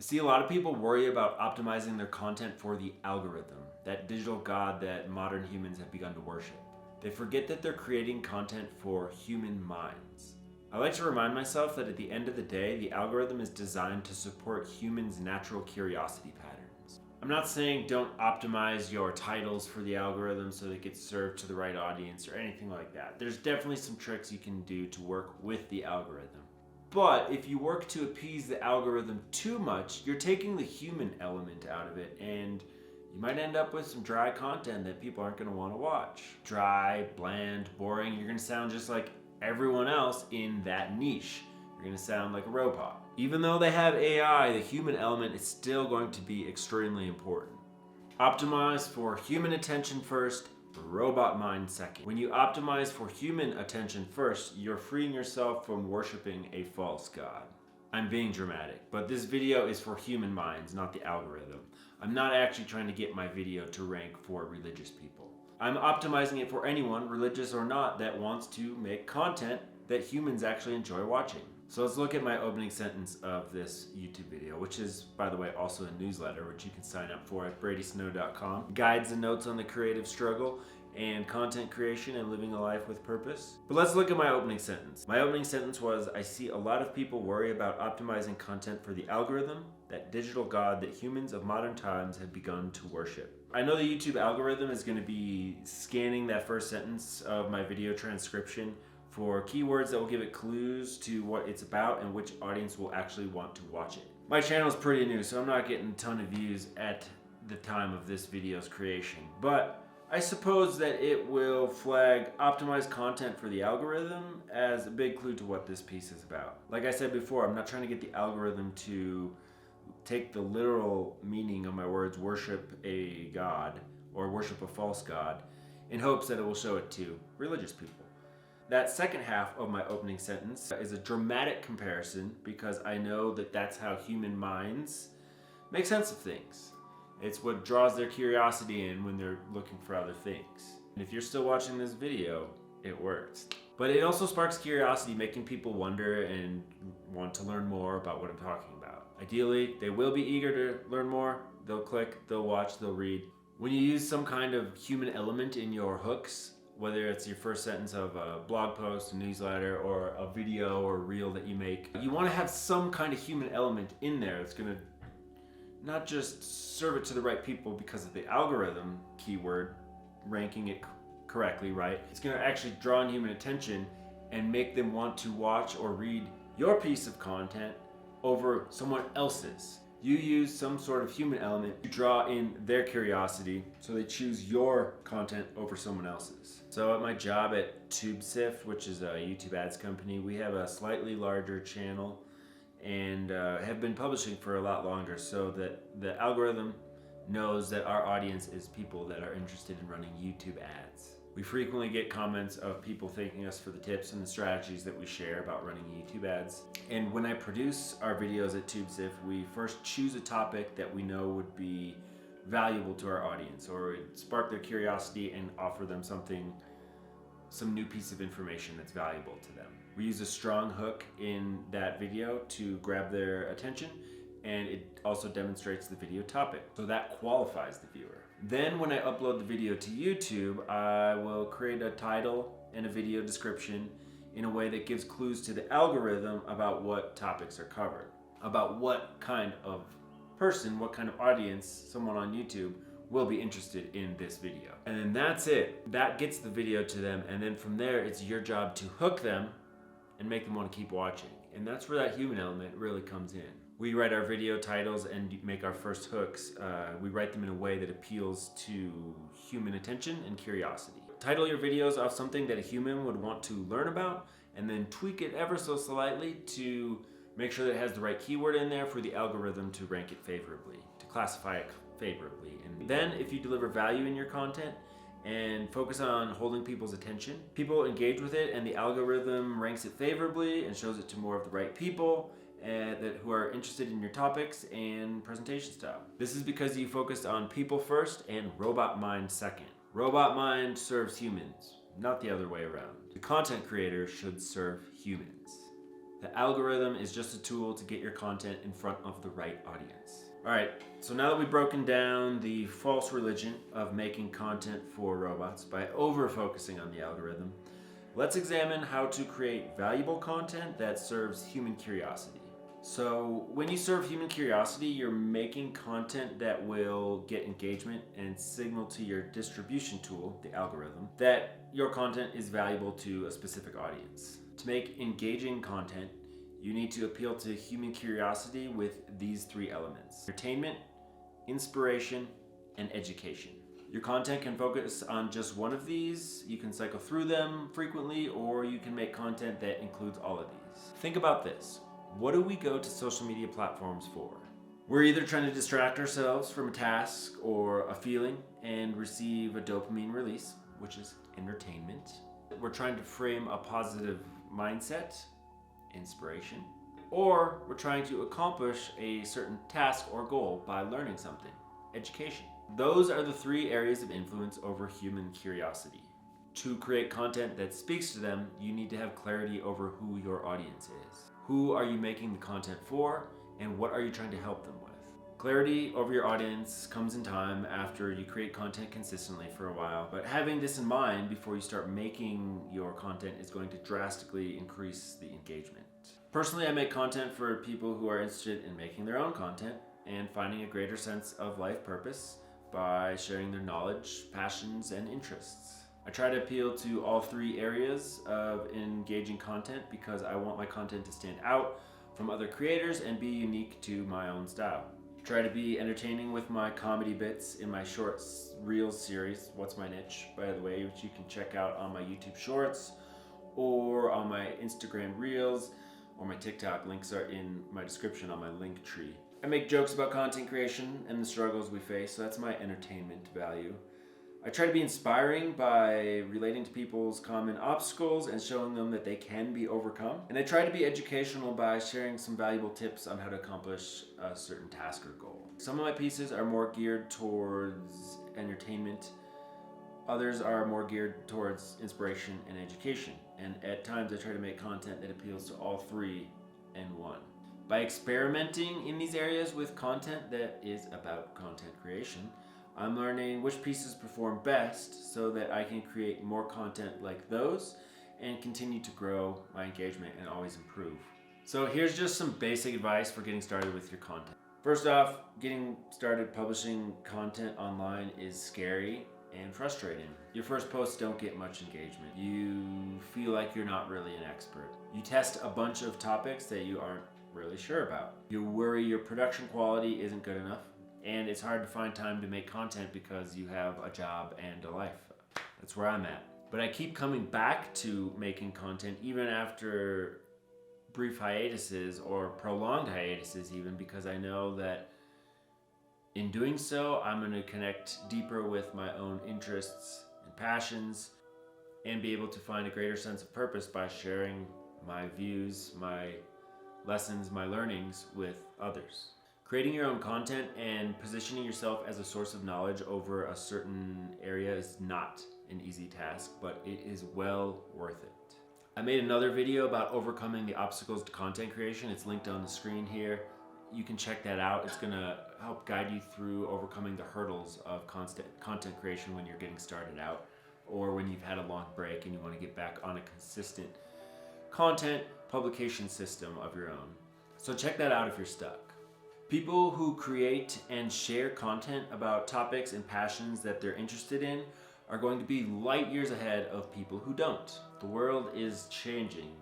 See, a lot of people worry about optimizing their content for the algorithm, that digital god that modern humans have begun to worship. They forget that they're creating content for human minds. I like to remind myself that at the end of the day, the algorithm is designed to support humans' natural curiosity patterns. I'm not saying don't optimize your titles for the algorithm so that it gets served to the right audience or anything like that. There's definitely some tricks you can do to work with the algorithm. But if you work to appease the algorithm too much, you're taking the human element out of it, and you might end up with some dry content that people aren't going to want to watch. Dry, bland, boring. You're going to sound just like everyone else in that niche. You're going to sound like a robot. Even though they have AI, the human element is still going to be extremely important. Optimize for human attention first, robot mind second. When you optimize for human attention first, you're freeing yourself from worshiping a false god. I'm being dramatic, but this video is for human minds, not the algorithm. I'm not actually trying to get my video to rank for religious people. I'm optimizing it for anyone, religious or not, that wants to make content that humans actually enjoy watching. So let's look at my opening sentence of this YouTube video, which is, by the way, also a newsletter, which you can sign up for at bradysnow.com. Guides and notes on the creative struggle and content creation and living a life with purpose. But let's look at my opening sentence. My opening sentence was, I see a lot of people worry about optimizing content for the algorithm, that digital god that humans of modern times have begun to worship. I know the YouTube algorithm is going to be scanning that first sentence of my video transcription for keywords that will give it clues to what it's about and which audience will actually want to watch it. My channel is pretty new, so I'm not getting a ton of views at the time of this video's creation, but I suppose that it will flag optimized content for the algorithm as a big clue to what this piece is about. Like I said before, I'm not trying to get the algorithm to take the literal meaning of my words, worship a god or worship a false god, in hopes that it will show it to religious people. That second half of my opening sentence is a dramatic comparison because I know that that's how human minds make sense of things. It's what draws their curiosity in when they're looking for other things. And if you're still watching this video, it works. But it also sparks curiosity, making people wonder and want to learn more about what I'm talking about. Ideally, they will be eager to learn more. They'll click, they'll watch, they'll read. When you use some kind of human element in your hooks, whether it's your first sentence of a blog post, a newsletter, or a video or reel that you make, you want to have some kind of human element in there that's going to not just serve it to the right people because of the algorithm keyword ranking it correctly, right? It's going to actually draw in human attention and make them want to watch or read your piece of content over someone else's. You use some sort of human element to draw in their curiosity, so they choose your content over someone else's. So at my job at TubeSift, which is a YouTube ads company, we have a slightly larger channel and have been publishing for a lot longer, so that the algorithm knows that our audience is people that are interested in running YouTube ads. We frequently get comments of people thanking us for the tips and the strategies that we share about running YouTube ads. And when I produce our videos at TubeSift, we first choose a topic that we know would be valuable to our audience or would spark their curiosity and offer them some new piece of information that's valuable to them. We use a strong hook in that video to grab their attention, and it also demonstrates the video topic, so that qualifies the viewer. Then when I upload the video to YouTube, I will create a title and a video description in a way that gives clues to the algorithm about what topics are covered, about what kind of person, what kind of audience, someone on YouTube will be interested in this video. And then that's it. That gets the video to them, and then from there, it's your job to hook them and make them want to keep watching. And that's where that human element really comes in. We write our video titles and make our first hooks. We write them in a way that appeals to human attention and curiosity. Title your videos off something that a human would want to learn about, and then tweak it ever so slightly to make sure that it has the right keyword in there for the algorithm to rank it favorably, to classify it favorably. And then if you deliver value in your content and focus on holding people's attention, people engage with it and the algorithm ranks it favorably and shows it to more of the right people who are interested in your topics and presentation style. This is because you focused on people first and robot mind second. Robot mind serves humans, not the other way around. The content creator should serve humans. The algorithm is just a tool to get your content in front of the right audience. All right, so now that we've broken down the false religion of making content for robots by over-focusing on the algorithm, let's examine how to create valuable content that serves human curiosity. So when you serve human curiosity, you're making content that will get engagement and signal to your distribution tool, the algorithm, that your content is valuable to a specific audience. To make engaging content, you need to appeal to human curiosity with these three elements: entertainment, inspiration, and education. Your content can focus on just one of these. You can cycle through them frequently, or you can make content that includes all of these. Think about this. What do we go to social media platforms for? We're either trying to distract ourselves from a task or a feeling and receive a dopamine release, which is entertainment. We're trying to frame a positive mindset, inspiration, or we're trying to accomplish a certain task or goal by learning something, education. Those are the three areas of influence over human curiosity. To create content that speaks to them, you need to have clarity over who your audience is. Who are you making the content for, and what are you trying to help them with? Clarity over your audience comes in time after you create content consistently for a while, but having this in mind before you start making your content is going to drastically increase the engagement. Personally, I make content for people who are interested in making their own content and finding a greater sense of life purpose by sharing their knowledge, passions, and interests. I try to appeal to all three areas of engaging content because I want my content to stand out from other creators and be unique to my own style. I try to be entertaining with my comedy bits in my shorts reels series, What's My Niche, by the way, which you can check out on my YouTube shorts or on my Instagram reels or my TikTok. Links are in my description on my link tree. I make jokes about content creation and the struggles we face, so that's my entertainment value. I try to be inspiring by relating to people's common obstacles and showing them that they can be overcome. And I try to be educational by sharing some valuable tips on how to accomplish a certain task or goal. Some of my pieces are more geared towards entertainment. Others are more geared towards inspiration and education. And at times I try to make content that appeals to all three in one. By experimenting in these areas with content that is about content creation, I'm learning which pieces perform best so that I can create more content like those and continue to grow my engagement and always improve. So here's just some basic advice for getting started with your content. First off, getting started publishing content online is scary and frustrating. Your first posts don't get much engagement. You feel like you're not really an expert. You test a bunch of topics that you aren't really sure about. You worry your production quality isn't good enough. And it's hard to find time to make content because you have a job and a life. That's where I'm at. But I keep coming back to making content even after brief hiatuses or prolonged hiatuses even, because I know that in doing so, I'm going to connect deeper with my own interests and passions and be able to find a greater sense of purpose by sharing my views, my lessons, my learnings with others. Creating your own content and positioning yourself as a source of knowledge over a certain area is not an easy task, but it is well worth it. I made another video about overcoming the obstacles to content creation. It's linked on the screen here. You can check that out. It's gonna help guide you through overcoming the hurdles of content creation when you're getting started out, or when you've had a long break and you wanna get back on a consistent content publication system of your own. So check that out if you're stuck. People who create and share content about topics and passions that they're interested in are going to be light years ahead of people who don't. The world is changing.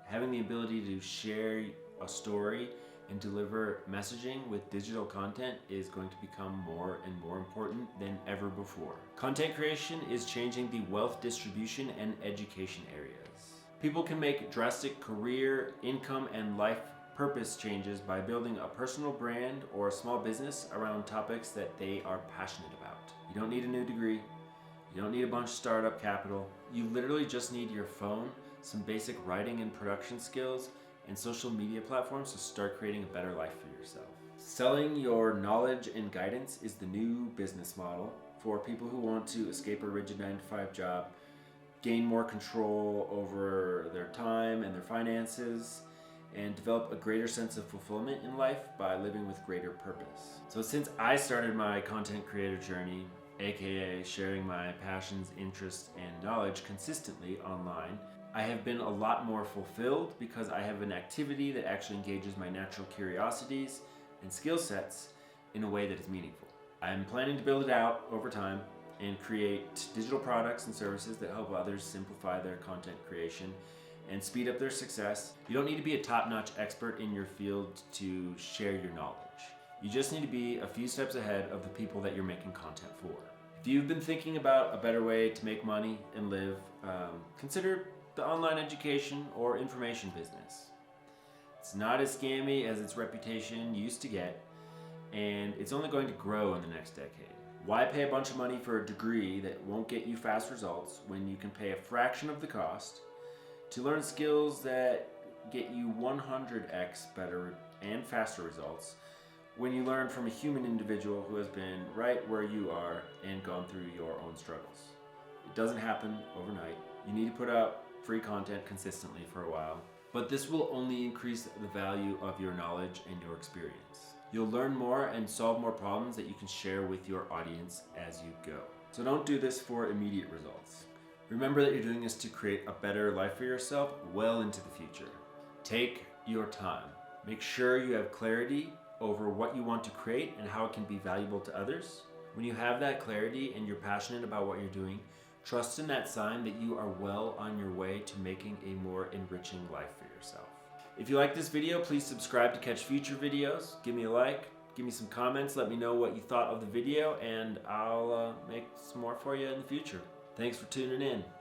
Having the ability to share a story and deliver messaging with digital content is going to become more and more important than ever before. Content creation is changing the wealth distribution and education areas. People can make drastic career, income, and life purpose changes by building a personal brand or a small business around topics that they are passionate about. You don't need a new degree. You don't need a bunch of startup capital. You literally just need your phone, some basic writing and production skills, and social media platforms to start creating a better life for yourself. Selling your knowledge and guidance is the new business model for people who want to escape a rigid 9-to-5 job, gain more control over their time and their finances, and develop a greater sense of fulfillment in life by living with greater purpose. So since I started my content creator journey, aka sharing my passions, interests, and knowledge consistently online, I have been a lot more fulfilled because I have an activity that actually engages my natural curiosities and skill sets in a way that is meaningful. I'm planning to build it out over time and create digital products and services that help others simplify their content creation and speed up their success. You don't need to be a top-notch expert in your field to share your knowledge. You just need to be a few steps ahead of the people that you're making content for. If you've been thinking about a better way to make money and live, consider the online education or information business. It's not as scammy as its reputation used to get, and it's only going to grow in the next decade. Why pay a bunch of money for a degree that won't get you fast results when you can pay a fraction of the cost to learn skills that get you 100x better and faster results when you learn from a human individual who has been right where you are and gone through your own struggles? It doesn't happen overnight. You need to put out free content consistently for a while, but this will only increase the value of your knowledge and your experience. You'll learn more and solve more problems that you can share with your audience as you go. So don't do this for immediate results. Remember that you're doing this to create a better life for yourself well into the future. Take your time. Make sure you have clarity over what you want to create and how it can be valuable to others. When you have that clarity and you're passionate about what you're doing, trust in that sign that you are well on your way to making a more enriching life for yourself. If you like this video, please subscribe to catch future videos. Give me a like, give me some comments, let me know what you thought of the video, and I'll make some more for you in the future. Thanks for tuning in.